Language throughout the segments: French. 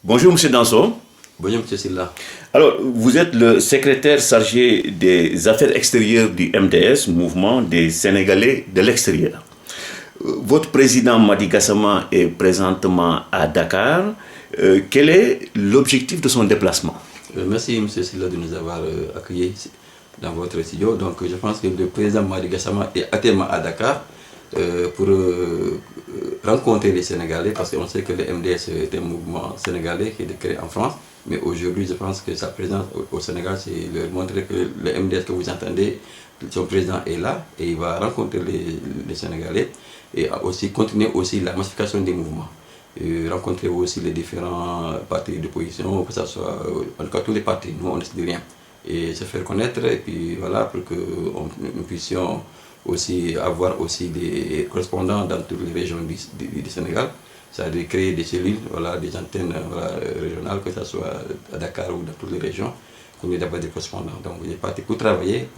Bonjour M. Danso. Bonjour M. Silla. Alors, vous êtes le secrétaire chargé des affaires extérieures du MDS, Mouvement des Sénégalais de l'extérieur. Votre président Madi Gassama est présentement à Dakar. Quel est l'objectif de son déplacement? Merci M. Silla de nous avoir accueillis dans votre studio. Donc, je pense que le président Madi Gassama est actuellement à Dakar pour rencontrer les Sénégalais, parce qu'on sait que le MDS est un mouvement sénégalais qui est créé en France. Mais aujourd'hui, je pense que sa présence au Sénégal, c'est leur montrer que le MDS que vous entendez, son président est là et il va rencontrer les Sénégalais et aussi continuer aussi la massification des mouvements. Et rencontrer aussi les différents partis d'opposition, que ce soit en tout cas tous les partis, nous on ne dit rien. Et se faire connaître, et puis voilà, pour que nous puissions aussi avoir aussi des correspondants dans toutes les régions du Sénégal. C'est-à-dire créer des cellules, voilà, des antennes régionales, que ce soit à Dakar ou dans toutes les régions, qu'on ait d'abord des correspondants. Donc il est parti pour travailler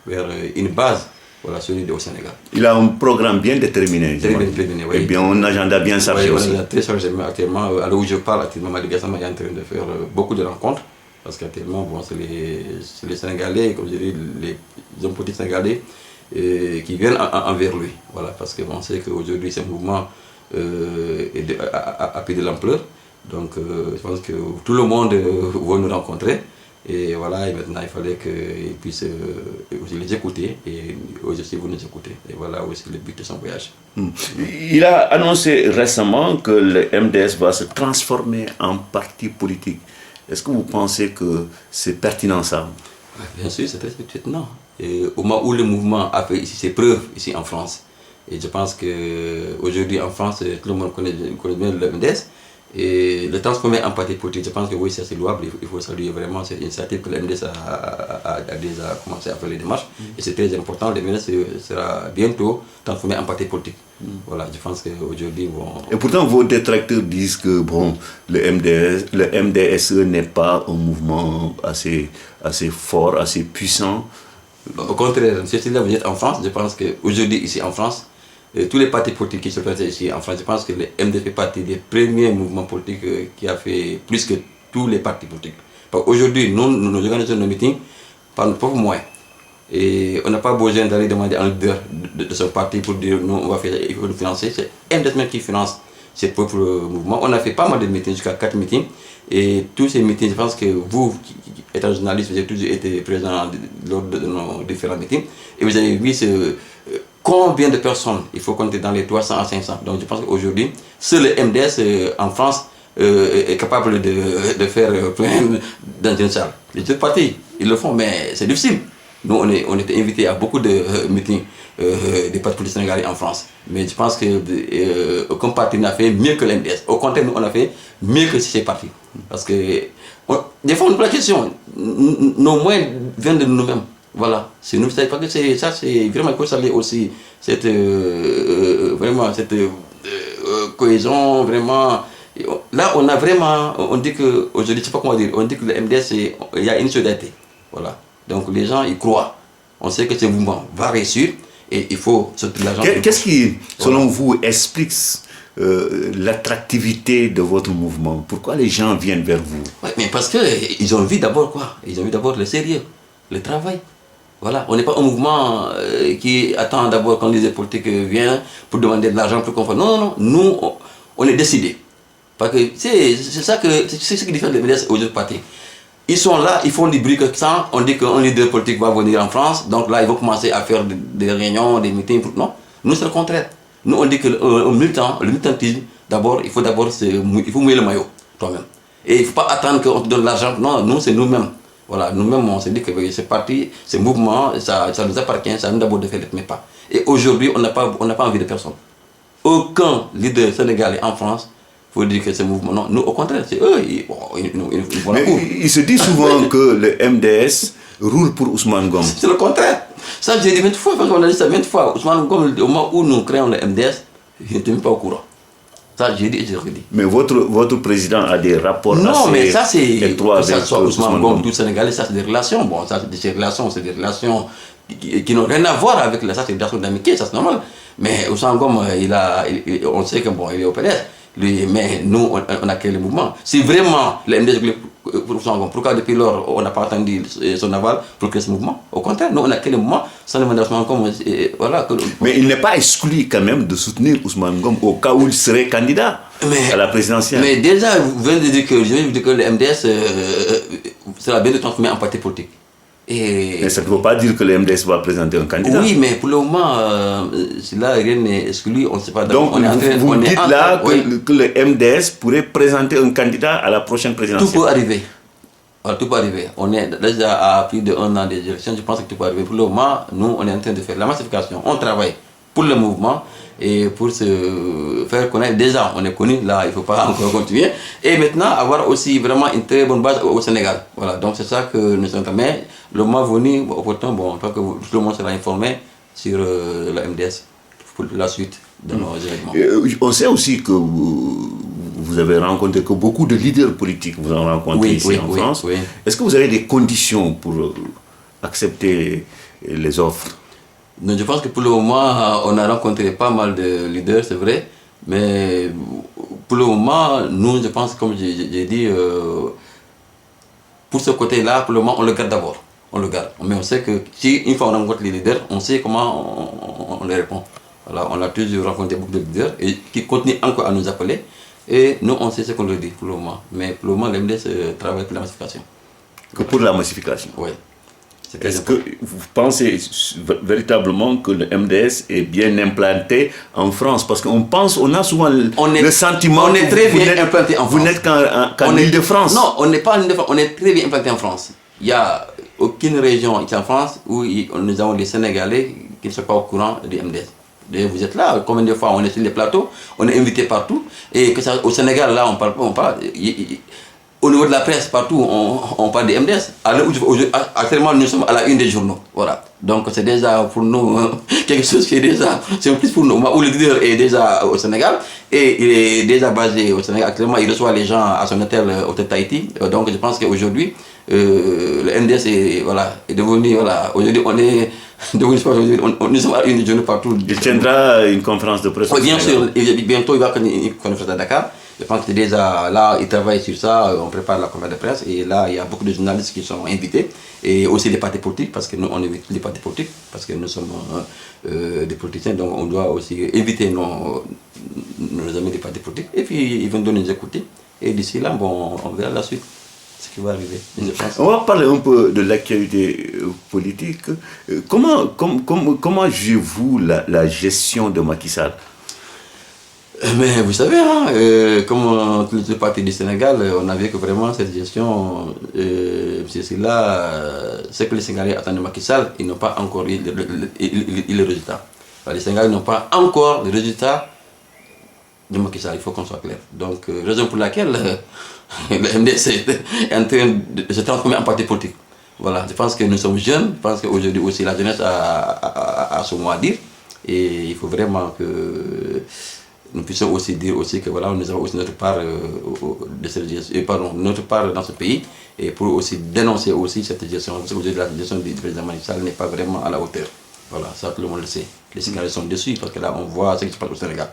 vers une base, voilà, solide au Sénégal. Il a un programme bien déterminé. Très bien déterminé, oui. Et bien un agenda bien chargé aussi. Oui, très chargé, mais actuellement, à l'heure où je parle, actuellement, Madi Gassama est en train de faire beaucoup de rencontres, parce qu'actuellement, bon, c'est les Sénégalais, comme je dis, les hommes politiques sénégalais, qui viennent envers lui. Voilà, parce qu'on sait qu'aujourd'hui, ce mouvement a pris de l'ampleur. Donc, je pense que tout le monde va nous rencontrer. Et voilà, et maintenant, il fallait qu'ils puissent aussi les écouter. Et aussi, vous nous écoutez. Et voilà aussi le but de son voyage. Il a annoncé récemment que le MDS va se transformer en parti politique. Est-ce que vous pensez que c'est pertinent ça? Bien sûr, c'est très pertinent. Et au moment où le mouvement a fait ici ses preuves, ici en France, et je pense qu'aujourd'hui en France, tout le monde connaît bien le MDS, et le transformer en parti politique, je pense que oui, c'est louable. Il faut saluer vraiment cette initiative que le MDS a déjà commencé à faire les démarches, et c'est très important. Le MDS sera bientôt transformé en parti politique. Voilà, je pense qu'aujourd'hui... Bon... Et pourtant, vos détracteurs disent que bon, le MDSE n'est pas un mouvement assez fort, assez puissant. Au contraire, si là vous êtes en France, je pense qu'aujourd'hui, ici en France, tous les partis politiques qui se passent ici en France, je pense que le MDS fait partie des premiers mouvements politiques qui a fait plus que tous les partis politiques. Aujourd'hui, nous organisons nos meetings par nos propres moyens. Et on n'a pas besoin d'aller demander à un leader de son parti pour dire nous, on va faire, il faut nous financer. C'est MDS même qui finance ses propres mouvements. On a fait pas mal de meetings, jusqu'à 4 meetings. Et tous ces meetings, je pense que vous, étant journaliste, vous avez toujours été présent lors de nos différents meetings. Et vous avez vu combien de personnes, il faut compter dans les 300 à 500. Donc je pense qu'aujourd'hui, seul le MDS en France est capable de faire plein dans une salle. Les autres partis, ils le font, mais c'est difficile. Nous, on était invités à beaucoup de meetings des partis politiques sénégalais en France. Mais je pense qu'aucun parti n'a fait mieux que l'MDS. Au contraire, nous, on a fait mieux que ces partis. Parce que, des fois, on nous pose la question. Nos moyens viennent de nous-mêmes. Voilà. C'est nous, parce que ça, c'est vraiment, il faut saluer aussi cette cohésion, vraiment. Là, on a vraiment, on dit qu'aujourd'hui, je ne sais pas comment dire, on dit que le MDS, il y a une solidarité. Voilà. Donc les gens y croient. On sait que ce mouvement va réussir et il faut sortir l'argent. Qu'est-ce qui, selon vous, explique l'attractivité de votre mouvement? Pourquoi les gens viennent vers vous? Ouais, mais parce qu'ils ont vu d'abord quoi? Ils ont vu d'abord le sérieux, le travail. Voilà. On n'est pas un mouvement qui attend d'abord quand les politiques viennent pour demander de l'argent pour qu'on fasse. Non, non, non. Nous, on est décidés. Parce que c'est ce qui diffère les médias aux autres partis. Ils sont là, ils font du bruit que ça, on dit qu'un leader politique va venir en France, donc là ils vont commencer à faire des réunions, des meetings. Non, nous c'est le contraire. Nous on dit que le militantisme, d'abord, il faut mouiller le maillot, toi-même. Et il ne faut pas attendre qu'on te donne l'argent, non, nous c'est nous-mêmes. Voilà, nous-mêmes on s'est dit que ce parti, ce mouvement, ça nous appartient, ça nous d'abord de faire les premiers pas. Et aujourd'hui on n'a pas envie de personne. Aucun leader sénégalais en France, il faut dire que ce mouvement, non, nous au contraire, c'est eux, ils font la cour. Il se dit souvent que le MDS roule pour Ousmane Ngom. C'est le contraire. Ça j'ai dit 20 fois, on a dit ça 20 fois. Ousmane Ngom, au moment où nous créons le MDS, il n'était même pas au courant. Ça j'ai dit et je le redis. Mais votre président a des rapports non, assez mais ça c'est, étroits que ça avec soit Ousmane Ngom, Ngom. tout Sénégalais, ça c'est des relations. Bon, ça c'est des relations qui n'ont rien à voir avec ça, c'est des relations d'amitié, ça c'est normal. Mais Ousmane Ngom, on sait que bon, il est au PDS. Mais nous, on a créé le mouvement. Si vraiment le MDS voulait pourquoi depuis lors on n'a pas attendu son aval pour créer ce mouvement? Au contraire, nous on a créé le mouvement sans le mandat comme voilà. Mais il n'est pas exclu quand même de soutenir Ousmane Ngom au cas où il serait candidat à la présidentielle. Mais déjà, vous venez de dire que le MDS sera bien de transformer en parti politique. Mais ça ne veut pas dire que le MDS va présenter un candidat. Oui, mais pour le moment, là, rien n'est exclu, on ne sait pas. Donc, vous dites là que le MDS pourrait présenter un candidat à la prochaine présidentielle. Tout peut arriver. Voilà, tout peut arriver. On est déjà à plus de 1 an des élections, je pense que tout peut arriver. Pour le moment, nous, on est en train de faire la massification. On travaille pour le mouvement et pour se faire connaître. Déjà, on est connu, là, il ne faut pas encore continuer. Et maintenant, avoir aussi vraiment une très bonne base au Sénégal. Voilà, donc c'est ça que nous sommes en train. Mais le moment venu, opportun, bon, tant que tout le monde sera informé sur la MDS pour la suite de nos événements. On sait aussi que vous avez rencontré, que beaucoup de leaders politiques vous ont rencontré ici en France. Oui. Est-ce que vous avez des conditions pour accepter les offres? Non, je pense que pour le moment, on a rencontré pas mal de leaders, c'est vrai. Mais pour le moment, nous, je pense, comme j'ai dit, pour ce côté-là, pour le moment, on le garde d'abord. On le garde. Mais on sait que si une fois on rencontre les leaders, on sait comment on les répond. Voilà, on a toujours rencontré beaucoup de leaders et qui continuent encore à nous appeler. Et nous, on sait ce qu'on leur dit pour le moment. Mais pour le moment, l'MDS travaille pour la massification. Que pour la massification? Oui. Est-ce que vous pensez véritablement que le MDS est bien implanté en France? Parce qu'on pense, on a souvent le sentiment on est très bien implanté en France. Vous n'êtes qu'en Île-de-France. Non, on n'est pas en Île-de-France, on est très bien implanté en France. Il n'y a aucune région ici en France où nous avons des Sénégalais qui ne sont pas au courant du MDS. Vous êtes là, combien de fois on est sur les plateaux, on est invité partout. Et que ça, au Sénégal, là, on parle. Au niveau de la presse, partout, on parle des MDS. Actuellement, nous sommes à la une des journaux. Voilà. Donc, c'est déjà pour nous quelque chose qui est déjà. C'est un plus pour nous. Où le leader est déjà au Sénégal et il est déjà basé au Sénégal. Actuellement, il reçoit les gens à son hôtel Tahiti. Donc, je pense qu'aujourd'hui, le MDS est devenu. Voilà, aujourd'hui, on est. Nous sommes à la une des journaux partout. Il tiendra une conférence de presse. Oui, bien sûr. Bientôt, il va faire une conférence à Dakar. Je pense que déjà là, ils travaillent sur ça, on prépare la conférence de presse et là, il y a beaucoup de journalistes qui sont invités et aussi les partis politiques parce que nous, on invite les partis politiques parce que nous sommes des politiciens, donc on doit aussi inviter nos amis des partis politiques et puis ils vont nous écouter et d'ici là, bon, on verra la suite, ce qui va arriver. Je pense. On va parler un peu de l'actualité politique. Comment jugez-vous la gestion de Macky Sall? Mais vous savez, hein, comme tous les partis du Sénégal, on a vu que vraiment cette gestion, c'est là, ce que les Sénégalais attendent de Macky Sall, ils n'ont pas encore eu le résultat. Les Sénégalais n'ont pas encore le résultat de Macky Sall, il faut qu'on soit clair. Donc, raison pour laquelle le MDS est en train de se transformer en parti politique. Voilà, je pense que nous sommes jeunes, je pense qu'aujourd'hui aussi la jeunesse a son mot à dire, et il faut vraiment que nous puissions aussi dire aussi que voilà, nous avons aussi notre part notre part dans ce pays et pour aussi dénoncer aussi cette gestion. Parce qu'aujourd'hui la gestion du président Macky Sall n'est pas vraiment à la hauteur. Voilà, ça tout le monde le sait. Les Sénégalais sont déçus parce que là on voit ce qui se passe au Sénégal.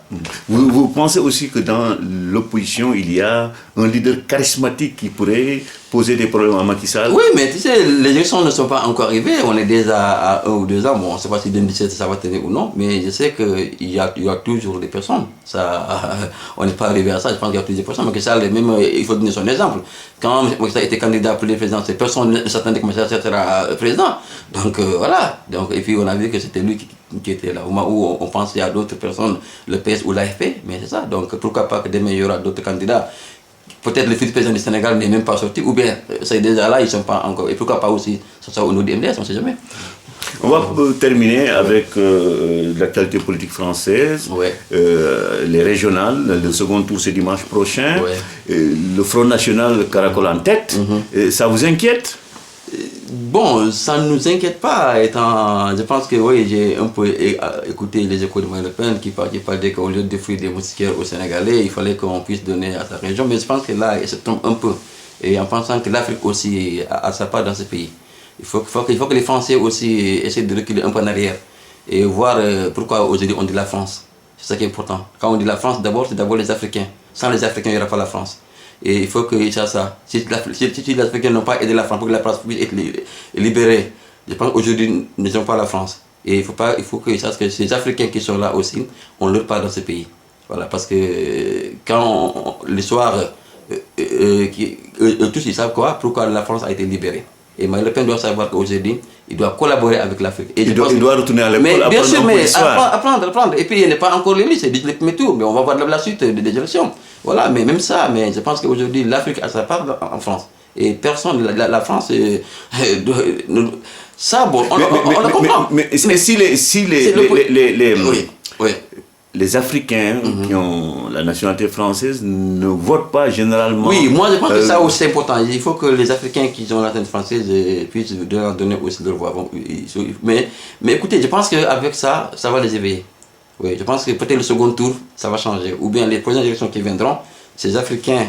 Vous pensez aussi que dans l'opposition il y a un leader charismatique qui pourrait poser des problèmes à Macky Sall? Oui, mais tu sais, les élections ne sont pas encore arrivées. On est déjà à 1 ou 2 ans. Bon, on ne sait pas si 2017 ça va tenir ou non, mais je sais qu'il y a toujours des personnes. Ça, on n'est pas arrivé à ça. Je pense qu'il y a toujours des personnes. Macky Sall, même, il faut donner son exemple. Quand Macky Sall était candidat pour les présidents, personne ne s'attendait que Macky Sall sera président. Donc voilà. Donc, et puis on a vu que c'était lui qui était là. Au moment où on pensait à d'autres personnes, le PS ou l'AFP, mais c'est ça. Donc pourquoi pas que demain il y aura d'autres candidats. Peut-être le futur président du Sénégal n'est même pas sorti, ou bien c'est déjà là, ils ne sont pas encore. Et pourquoi pas aussi, ça soit au nom du MDS, on ne sait jamais. On va terminer avec l'actualité politique française, Ouais. Les régionales. Le second tour, c'est dimanche prochain. Ouais. Le Front National caracole en tête. Ça vous inquiète? Bon, ça ne nous inquiète pas. Je pense que oui, j'ai un peu écouté les échos de Marine Le Pen qui parlait qu'au lieu de détruire des moustiquaires au Sénégalais, il fallait qu'on puisse donner à sa région. Mais je pense que là, il se trompe un peu. Et en pensant que l'Afrique aussi a sa part dans ce pays. Il faut que les Français aussi essaient de reculer un peu en arrière et voir pourquoi aujourd'hui on dit la France. C'est ça qui est important. Quand on dit la France, d'abord, c'est d'abord les Africains. sans les Africains, il n'y aura pas la France. Et il faut que ça. Si les Africains n'ont pas aidé la France pour que la France puisse être libérée, je pense qu'aujourd'hui, nous n'avons pas la France. Et il faut que ces Africains qui sont là aussi, on leur parle dans ce pays. Voilà, parce que quand l'histoire, tous ils savent pourquoi la France a été libérée. Et Marine Le Pen doit savoir qu'aujourd'hui, il doit collaborer avec l'Afrique. Il doit retourner à l'école, bien sûr, mais apprendre. Et puis il n'est pas encore l'élu, c'est le premier tour, mais on va voir la suite des élections. Voilà, mais même ça, mais je pense qu'aujourd'hui, l'Afrique a sa part en France. Et personne, la France, ça, bon, on le comprend. Mais si les Africains qui ont la nationalité française ne votent pas généralement... Oui, moi je pense que ça aussi c'est important. Il faut que les Africains qui ont la nationalité française puissent leur donner aussi leur voix. Mais écoutez, je pense qu'avec ça, ça va les éveiller. Oui, je pense que peut-être le second tour, ça va changer. Ou bien les prochaines élections qui viendront, ces Africains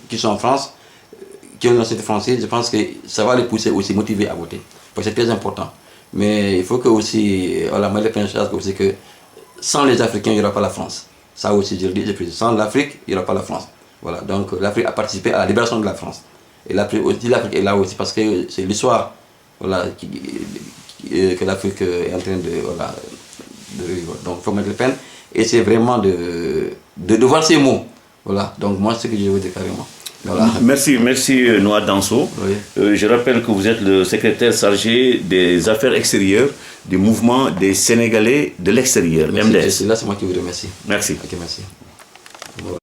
qui sont en France, qui ont la nationalité française, je pense que ça va les pousser aussi, motiver à voter. Parce que c'est très important. Mais il faut que aussi, voilà, moi je pense aussi que sans les Africains, il n'y aura pas la France. Ça aussi, je le dis, sans l'Afrique, il n'y aura pas la France. Voilà, donc l'Afrique a participé à la libération de la France. Et l'Afrique est là aussi parce que c'est l'histoire, voilà, que l'Afrique est en train de revivre. Donc il faut mettre le peine. Et c'est vraiment de voir ces mots. Voilà, donc moi, c'est ce que je veux dire carrément. Voilà. Merci Noah Danso. Oui. Je rappelle que vous êtes le secrétaire chargé des affaires extérieures du mouvement des Sénégalais de l'extérieur, MDS. Là, c'est moi qui vous remercie. Merci. Ok, merci.